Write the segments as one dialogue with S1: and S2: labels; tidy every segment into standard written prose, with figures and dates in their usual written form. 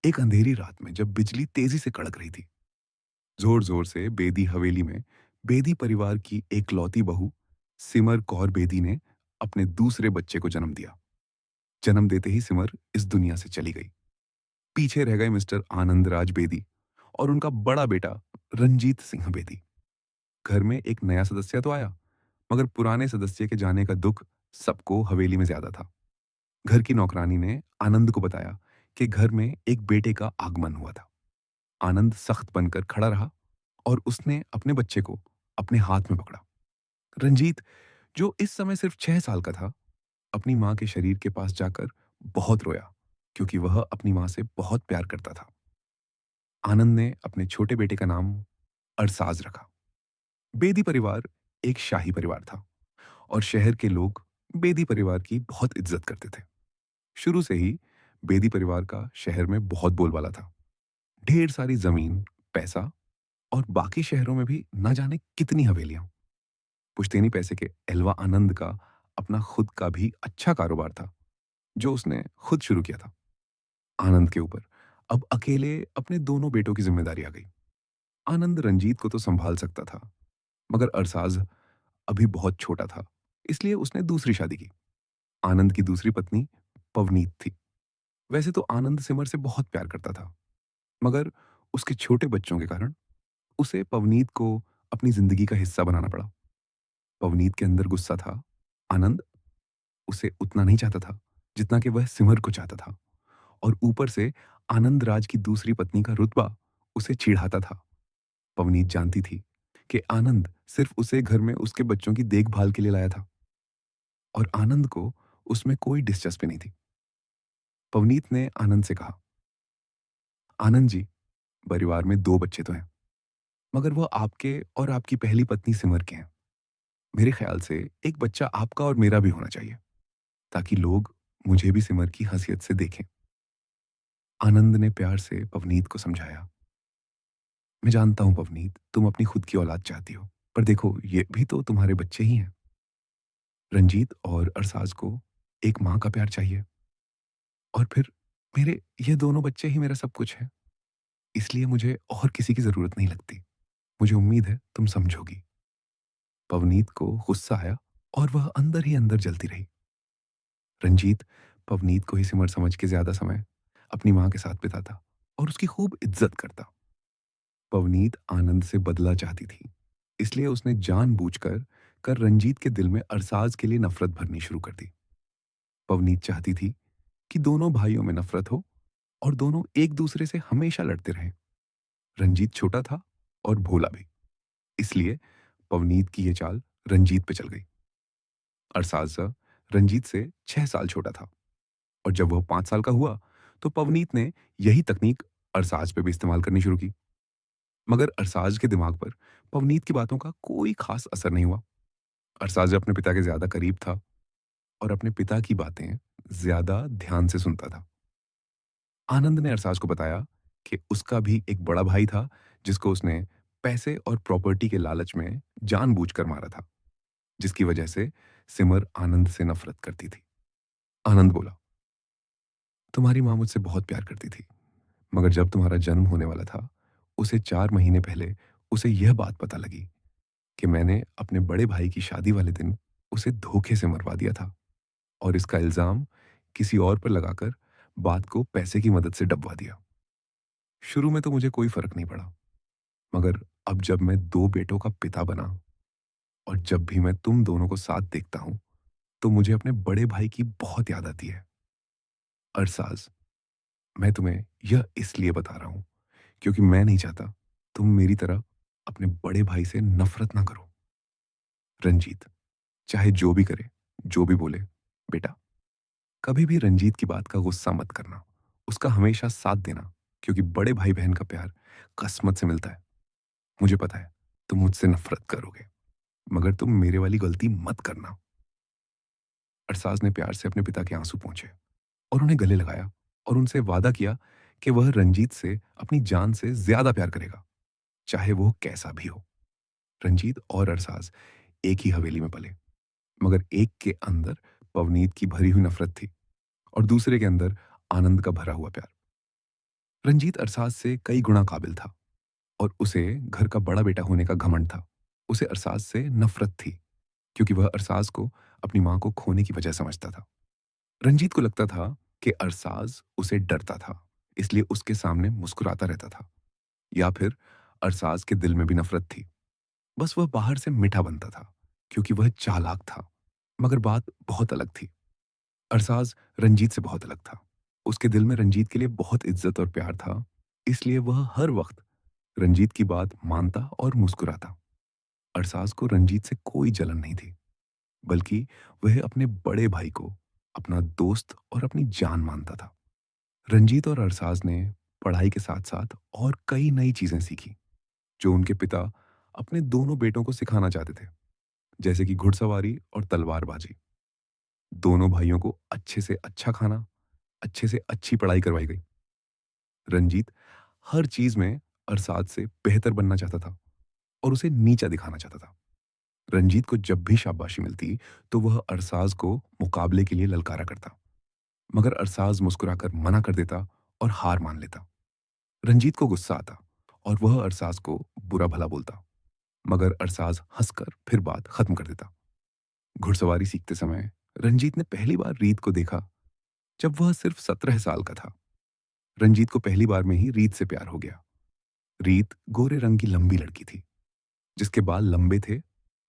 S1: एक अंधेरी रात में जब बिजली तेजी से कड़क रही थी, जोर जोर से बेदी हवेली में बेदी परिवार की एकलौती बहू सिमर कौर बेदी ने अपने दूसरे बच्चे को जन्म दिया। जन्म देते ही सिमर इस दुनिया से चली गई। पीछे रह गए मिस्टर आनंद राज बेदी और उनका बड़ा बेटा रंजीत सिंह बेदी। घर में एक नया सदस्य तो आया, मगर पुराने सदस्य के जाने का दुख सबको हवेली में ज्यादा था। घर की नौकरानी ने आनंद को बताया कि घर में एक बेटे का आगमन हुआ था। आनंद सख्त बनकर खड़ा रहा और उसने अपने बच्चे को अपने हाथ में पकड़ा। रंजीत, जो इस समय सिर्फ 6 साल का था, अपनी मां के शरीर के पास जाकर बहुत रोया, क्योंकि वह अपनी मां से बहुत प्यार करता था। आनंद ने अपने छोटे बेटे का नाम अरसाज रखा। बेदी परिवार एक शाही परिवार था और शहर के लोग बेदी परिवार की बहुत इज्जत करते थे। शुरू से ही बेदी परिवार का शहर में बहुत बोलबाला था। ढेर सारी जमीन, पैसा और बाकी शहरों में भी ना जाने कितनी हवेलियां। पुश्तैनी पैसे के अलावा आनंद का अपना खुद का भी अच्छा कारोबार था, जो उसने खुद शुरू किया था। आनंद के ऊपर अब अकेले अपने दोनों बेटों की जिम्मेदारी आ गई। आनंद रंजीत को तो संभाल सकता था, मगर अरसाज अभी बहुत छोटा था, इसलिए उसने दूसरी शादी की। आनंद की दूसरी पत्नी पवनीत थी। वैसे तो आनंद सिमर से बहुत प्यार करता था, मगर उसके छोटे बच्चों के कारण उसे पवनीत को अपनी जिंदगी का हिस्सा बनाना पड़ा। पवनीत के अंदर गुस्सा था। आनंद उसे उतना नहीं चाहता था जितना कि वह सिमर को चाहता था, और ऊपर से आनंद राज की दूसरी पत्नी का रुतबा उसे चिढ़ाता था। पवनीत जानती थी कि आनंद सिर्फ उसे घर में उसके बच्चों की देखभाल के लिए लाया था, और आनंद को उसमें कोई दिलचस्पी नहीं थी। पवनीत ने आनंद से कहा, आनंद जी, परिवार में 2 बच्चे तो हैं, मगर वो आपके और आपकी पहली पत्नी सिमर के हैं। मेरे ख्याल से एक बच्चा आपका और मेरा भी होना चाहिए, ताकि लोग मुझे भी सिमर की हैसियत से देखें। आनंद ने प्यार से पवनीत को समझाया, मैं जानता हूं पवनीत, तुम अपनी खुद की औलाद चाहती हो, पर देखो ये भी तो तुम्हारे बच्चे ही हैं। रंजीत और अरसाज को एक माँ का प्यार चाहिए, और फिर मेरे ये दोनों बच्चे ही मेरा सब कुछ है। इसलिए मुझे और किसी की जरूरत नहीं लगती। मुझे उम्मीद है तुम समझोगी। पवनीत को गुस्सा आया और वह अंदर ही अंदर जलती रही। रंजीत पवनीत को ही सिमर समझ के ज्यादा समय अपनी माँ के साथ बिताता और उसकी खूब इज्जत करता। पवनीत आनंद से बदला चाहती थी, इसलिए उसने जानबूझकर कर रंजीत के दिल में अरसाज के लिए नफरत भरनी शुरू कर दी। पवनीत चाहती थी कि दोनों भाइयों में नफरत हो और दोनों एक दूसरे से हमेशा लड़ते रहें। रंजीत छोटा था और भोला भी, इसलिए पवनीत की यह चाल रंजीत पे चल गई। अरसाज रंजीत से 6 साल छोटा था, और जब वह 5 साल का हुआ तो पवनीत ने यही तकनीक अरसाज पे भी इस्तेमाल करनी शुरू की। मगर अरसाज के दिमाग पर पवनीत की बातों का कोई खास असर नहीं हुआ। अरसाज अपने पिता के ज्यादा करीब था और अपने पिता की बातें ज्यादा ध्यान से सुनता था। आनंद ने अरसाज को बताया कि उसका भी एक बड़ा भाई था, जिसको उसने पैसे और प्रॉपर्टी के लालच में जानबूझकर मारा था, जिसकी वजह से सिमर आनंद से नफरत करती थी। आनंद बोला, तुम्हारी माँ मुझसे बहुत प्यार करती थी, मगर जब तुम्हारा जन्म होने वाला था, उसे 4 महीने पहले उसे यह बात पता लगी कि मैंने अपने बड़े भाई की शादी वाले दिन उसे धोखे से मरवा दिया था, और इसका इल्जाम किसी और पर लगाकर बात को पैसे की मदद से डबवा दिया। शुरू में तो मुझे कोई फर्क नहीं पड़ा, मगर अब जब मैं 2 बेटों का पिता बना और जब भी मैं तुम दोनों को साथ देखता हूं, तो मुझे अपने बड़े भाई की बहुत याद आती है। अरसाज, मैं तुम्हें यह इसलिए बता रहा हूं क्योंकि मैं नहीं चाहता तुम मेरी तरह अपने बड़े भाई से नफरत ना करो। रंजीत, चाहे जो भी करे, जो भी बोले, बेटा, कभी भी रंजीत की बात का गुस्सा मत करना। उसका हमेशा साथ देना, क्योंकि बड़े भाई बहन का प्यार किस्मत से मिलता है। मुझे पता है तुम मुझसे नफरत करोगे, मगर तुम मेरे वाली गलती मत करना। अरसाज ने प्यार से अपने पिता के आंसू पोंछे और उन्हें गले लगाया, और उनसे वादा किया कि वह रंजीत से अपनी जान से ज्यादा प्यार करेगा, चाहे वो कैसा भी हो। रंजीत और अरसाज एक ही हवेली में पले, मगर एक के अंदर पवनीत की भरी हुई नफरत थी और दूसरे के अंदर आनंद का भरा हुआ प्यार। रंजीत अरसाज से कई गुना काबिल था और उसे घर का बड़ा बेटा होने का घमंड था। उसे अरसाज से नफरत थी क्योंकि वह अरसाज को अपनी माँ को खोने की वजह समझता था। रंजीत को लगता था कि अरसाज उसे डरता था, इसलिए उसके सामने मुस्कुराता रहता था। या फिर अरसाज के दिल में भी नफरत थी, बस वह बाहर से मीठा बनता था क्योंकि वह चालाक था। मगर बात बहुत अलग थी। अरसाज रंजीत से बहुत अलग था। उसके दिल में रंजीत के लिए बहुत इज्जत और प्यार था, इसलिए वह हर वक्त रंजीत की बात मानता और मुस्कुराता। अरसाज को रंजीत से कोई जलन नहीं थी, बल्कि वह अपने बड़े भाई को अपना दोस्त और अपनी जान मानता था। रंजीत और अरसाज ने पढ़ाई के साथ साथ और कई नई चीजें सीखी जो उनके पिता अपने दोनों बेटों को सिखाना चाहते थे, जैसे कि घुड़सवारी और तलवारबाजी। दोनों भाइयों को अच्छे से अच्छा खाना, अच्छे से अच्छी पढ़ाई करवाई गई। रंजीत हर चीज में अरसाद से बेहतर बनना चाहता था और उसे नीचा दिखाना चाहता था। रंजीत को जब भी शाबाशी मिलती तो वह अरसाज को मुकाबले के लिए ललकारा करता, मगर अरसाज मुस्कुराकर मना कर देता और हार मान लेता। रंजीत को गुस्सा आता और वह अरसाज को बुरा भला बोलता, मगर अरसाज हंसकर फिर बात खत्म कर देता। घुड़सवारी सीखते समय रंजीत ने पहली बार रीत को देखा जब वह सिर्फ 17 साल का था। रंजीत को पहली बार में ही रीत से प्यार हो गया। रीत गोरे रंग की लंबी लड़की थी, जिसके बाल लंबे थे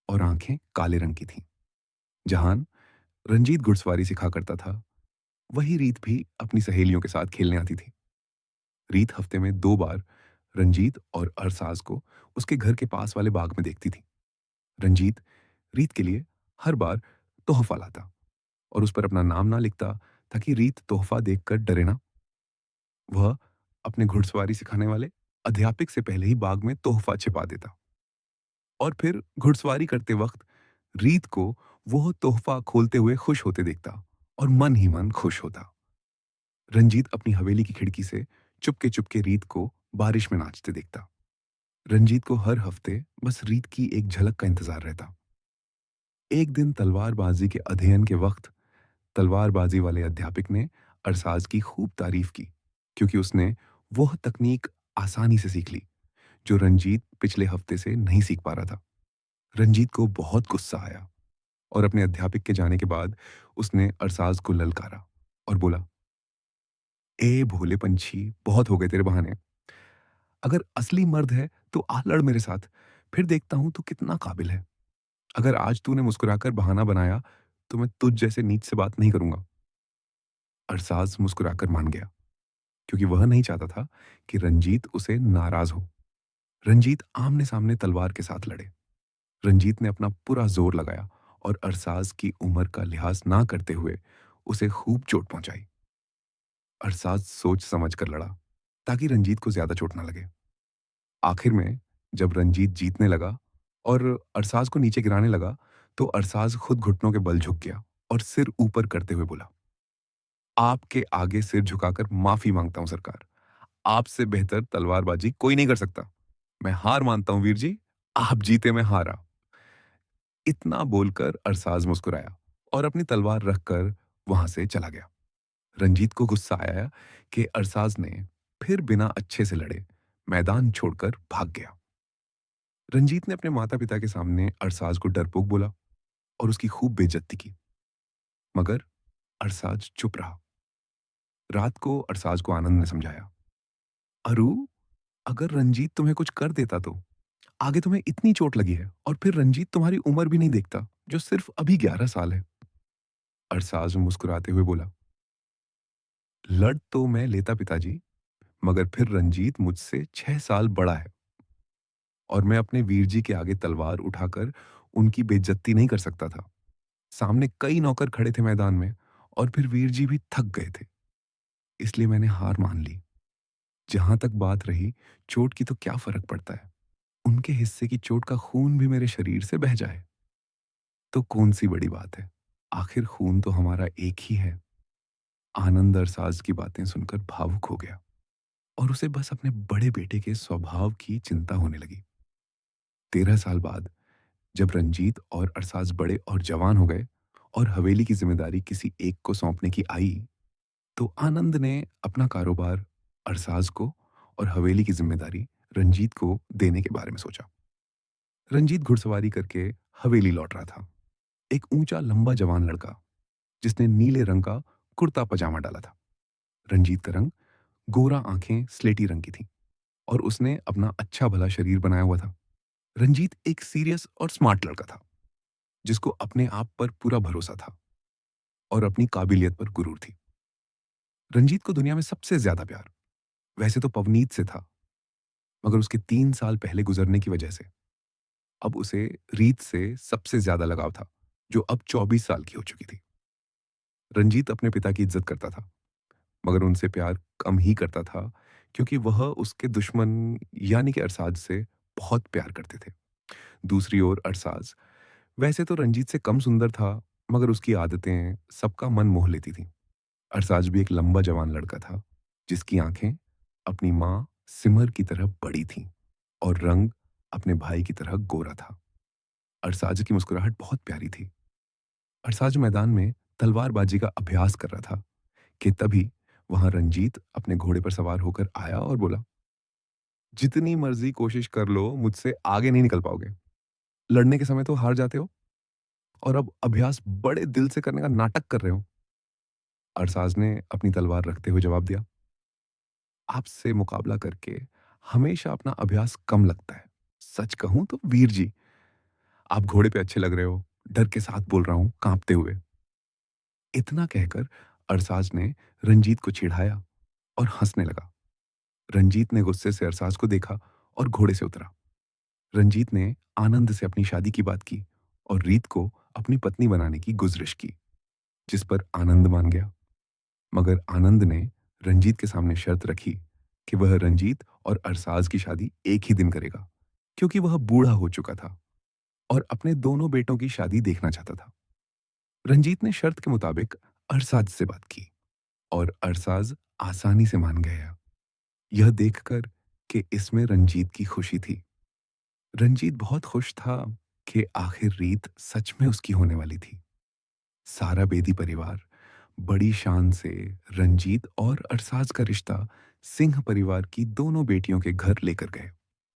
S1: और आंखें काले रंग की थीं। जहान रंजीत घुड़सवारी सिखा करता था, वही रीत भी अपनी सहेलियों के साथ खेलने आती थी। रीत हफ्ते में 2 बार रंजीत और अरसाज को उसके घर के पास वाले बाग में देखती थी। रंजीत रीत के लिए हर बार तोहफा लाता और उस पर अपना नाम ना लिखता, ताकि रीत तोहफा देखकर डरे ना। वह अपने घुड़सवारी सिखाने वाले अध्यापक से पहले ही बाग में तोहफा छिपा देता और फिर घुड़सवारी करते वक्त रीत को वो तोहफा खोलते हुए खुश होते देखता और मन ही मन खुश होता। रंजीत अपनी हवेली की खिड़की से चुपके चुपके रीत को बारिश में नाचते देखता। रंजीत को हर हफ्ते बस रीत की एक झलक का इंतजार रहता। एक दिन तलवारबाजी के अध्ययन के वक्त तलवारबाजी वाले अध्यापक ने अरसाज की खूब तारीफ की क्योंकि उसने वह तकनीक आसानी से सीख ली जो रंजीत पिछले हफ्ते से नहीं सीख पा रहा था। रंजीत को बहुत गुस्सा आया और अपने अध्यापक के जाने के बाद उसने अरसाज को ललकारा और बोला, ए भोले पंछी, बहुत हो गए तेरे बहाने। अगर असली मर्द है तो आ लड़ मेरे साथ, फिर देखता हूं तू कितना काबिल है। अगर आज तूने मुस्कुराकर बहाना बनाया तो मैं तुझ जैसे नीच से बात नहीं करूंगा। अरसाज मुस्कुराकर मान गया क्योंकि वह नहीं चाहता था कि रंजीत उसे नाराज हो। रंजीत आमने सामने तलवार के साथ लड़े। रंजीत ने अपना पूरा जोर लगाया और अरसाज की उम्र का लिहाज ना करते हुए उसे खूब चोट पहुंचाई। अरसाज सोच समझ कर लड़ा ताकि रंजीत को ज्यादा चोट ना लगे। आखिर में जब रंजीत जीतने लगा और अरसाज को नीचे गिराने लगा, तो अरसाज खुद घुटनों के बल झुक गया और सिर ऊपर करते हुए बोला, आपके आगे सिर झुकाकर माफी मांगता हूं सरकार। आपसे बेहतर तलवारबाजी कोई नहीं कर सकता। मैं हार मानता हूं वीर जी, आप जीते मैं हारा। इतना बोलकर अरसाज मुस्कुराया और अपनी तलवार रखकर वहां से चला गया। रंजीत को गुस्सा आया कि अरसाज ने फिर बिना अच्छे से लड़े मैदान छोड़कर भाग गया। रंजीत ने अपने माता पिता के सामने अरसाज को डरपोक बोला और उसकी खूब बेइज्जती की, मगर अरसाज चुप रहा। रात को अरसाज को आनंद ने समझाया, अरु, अगर रंजीत तुम्हें कुछ कर देता तो आगे तुम्हें इतनी चोट लगी है और फिर रंजीत तुम्हारी उम्र भी नहीं देखता जो सिर्फ अभी 11 साल है। अरसाज मुस्कुराते हुए बोला, लड़ तो मैं लेता पिताजी, मगर फिर रंजीत मुझसे 6 साल बड़ा है और मैं अपने वीर जी के आगे तलवार उठाकर उनकी बेइज्जती नहीं कर सकता था। सामने कई नौकर खड़े थे मैदान में और फिर वीर जी भी थक गए थे, इसलिए मैंने हार मान ली। जहां तक बात रही चोट की, तो क्या फर्क पड़ता है, उनके हिस्से की चोट का खून भी मेरे शरीर से बह जाए तो कौन सी बड़ी बात है। आखिर खून तो हमारा एक ही है। आनंद अरसाज की बातें सुनकर भावुक हो गया और उसे बस अपने बड़े बेटे के स्वभाव की चिंता होने लगी। 13 साल बाद जब रंजीत और अरसाज बड़े और जवान हो गए और हवेली की जिम्मेदारी किसी एक को सौंपने की आई, तो आनंद ने अपना कारोबार अरसाज को और हवेली की जिम्मेदारी रंजीत को देने के बारे में सोचा। रंजीत घुड़सवारी करके हवेली लौट रहा था। एक ऊंचा लंबा जवान लड़का जिसने नीले रंग का कुर्ता पजामा डाला था। रंजीत का रंग गोरा, आंखें स्लेटी रंग की थीं और उसने अपना अच्छा भला शरीर बनाया हुआ था। रंजीत एक सीरियस और स्मार्ट लड़का था जिसको अपने आप पर पूरा भरोसा था और अपनी काबिलियत पर गुरूर थी। रंजीत को दुनिया में सबसे ज्यादा प्यार वैसे तो पवनीत से था, मगर उसके 3 साल पहले गुजरने की वजह से अब उसे रीत से सबसे ज्यादा लगाव था, जो अब 24 साल की हो चुकी थी। रंजीत अपने पिता की इज्जत करता था, मगर उनसे प्यार कम ही करता था, क्योंकि वह उसके दुश्मन यानी कि अरसाज से बहुत प्यार करते थे। दूसरी ओर अरसाज वैसे तो रंजीत से कम सुंदर था, मगर उसकी आदतें सबका मन मोह लेती थीं। अरसाज भी एक लंबा जवान लड़का था जिसकी आंखें अपनी माँ सिमर की तरह बड़ी थीं और रंग अपने भाई की तरह गोरा था। अरसाज की मुस्कुराहट बहुत प्यारी थी। अरसाज मैदान में तलवारबाजी का अभ्यास कर रहा था कि तभी वहां रंजीत अपने घोड़े पर सवार होकर आया और बोला, जितनी मर्जी कोशिश कर लो मुझसे आगे नहीं निकल पाओगे। लड़ने के समय तो हार जाते हो और अब अभ्यास बड़े दिल से करने का नाटक कर रहे हो। अरसाज ने अपनी तलवार रखते हुए जवाब दिया, आपसे मुकाबला करके हमेशा अपना अभ्यास कम लगता है। सच कहूं तो वीर जी, आप घोड़े पे अच्छे लग रहे हो। डर के साथ बोल रहा हूं, कांपते हुए। इतना कहकर अरसाज ने रंजीत को चिढ़ाया और हंसने लगा। रंजीत ने गुस्से से अरसाज को देखा और घोड़े से उतरा। रंजीत ने आनंद से अपनी शादी की बात की और रीत को अपनी पत्नी बनाने की गुज़रिश की, जिस पर आनंद मान गया। मगर आनंद ने रंजीत के सामने शर्त रखी कि वह रंजीत और अरसाज की शादी एक ही दिन करेगा, क्योंकि वह बूढ़ा हो चुका था और अपने दोनों बेटों की शादी देखना चाहता था। रंजीत ने शर्त के मुताबिक अरसाज से बात की और अरसाज आसानी से मान गया, यह देखकर कि इसमें रंजीत की खुशी थी। रंजीत बहुत खुश था कि आखिर रीत सच में उसकी होने वाली थी। सारा बेदी परिवार बड़ी शान से रंजीत और अरसाज का रिश्ता सिंह परिवार की दोनों बेटियों के घर लेकर गए।